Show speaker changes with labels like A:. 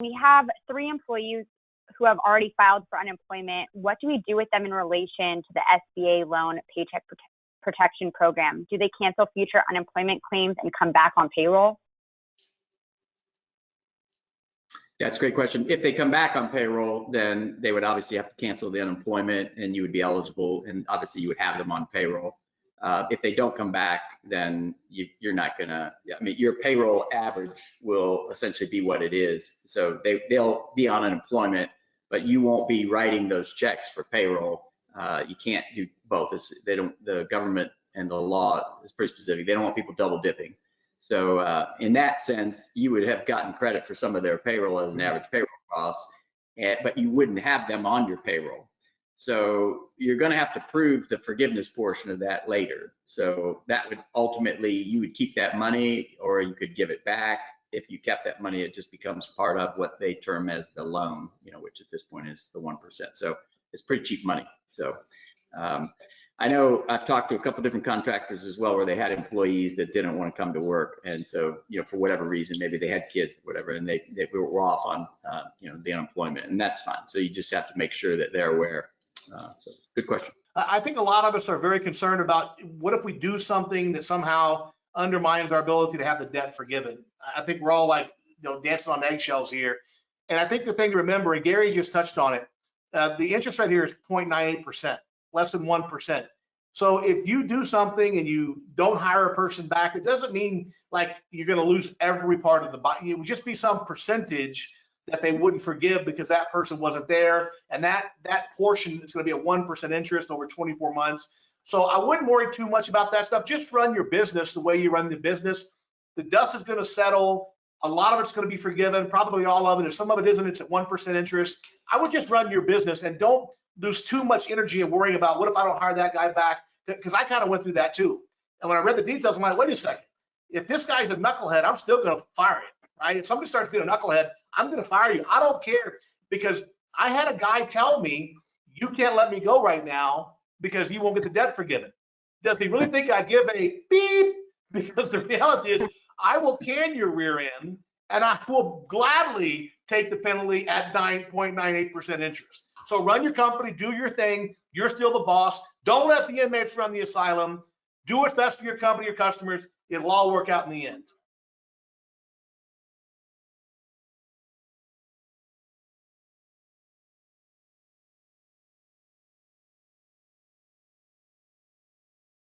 A: We have 3 employees who have already filed for unemployment. What do we do with them in relation to the SBA loan paycheck protection program? Do they cancel future unemployment claims and come back on payroll?
B: That's a great question. If they come back on payroll, then they would obviously have to cancel the unemployment and you would be eligible, and obviously you would have them on payroll. If they don't come back, then you're not gonna, I mean, your payroll average will essentially be what it is. So they'll be on unemployment, but you won't be writing those checks for payroll. You can't do both. The government and the law is pretty specific. They don't want people double dipping. So in that sense, you would have gotten credit for some of their payroll as an average payroll cost, but you wouldn't have them on your payroll. So you're going to have to prove the forgiveness portion of that later. So that would ultimately, you would keep that money or you could give it back. If you kept that money, it just becomes part of what they term as the loan, which at this point is the 1%. So it's pretty cheap money. So I know I've talked to a couple different contractors as well where they had employees that didn't want to come to work. And so, for whatever reason, maybe they had kids or whatever, and they were off on, the unemployment, and that's fine. So you just have to make sure that they're aware. So good question.
C: I think a lot of us are very concerned about what if we do something that somehow undermines our ability to have the debt forgiven. I think we're all like, dancing on eggshells here. And I think the thing to remember, and Gary just touched on it, the interest rate here is 0.98%, less than 1%. So if you do something and you don't hire a person back, it doesn't mean like you're going to lose every part of the body. It would just be some percentage that they wouldn't forgive because that person wasn't there, and that portion is going to be a 1% interest over 24 months. So I wouldn't worry too much about that stuff. Just run your business the way you run the business. The dust is going to settle. A lot of it's going to be forgiven, probably all of it. If some of it isn't, it's at 1% interest. I would just run your business and don't lose too much energy in worrying about what if I don't hire that guy back, because I kind of went through that too. And when I read the details, I'm like, wait a second. If this guy's a knucklehead, I'm still going to fire him. Right? If somebody starts being a knucklehead, I'm going to fire you. I don't care, because I had a guy tell me, you can't let me go right now because you won't get the debt forgiven. Does he really think I'd give a beep? Because the reality is I will can your rear end and I will gladly take the penalty at 9.98% interest. So run your company, do your thing. You're still the boss. Don't let the inmates run the asylum. Do what's best for your company, your customers. It'll all work out in the end.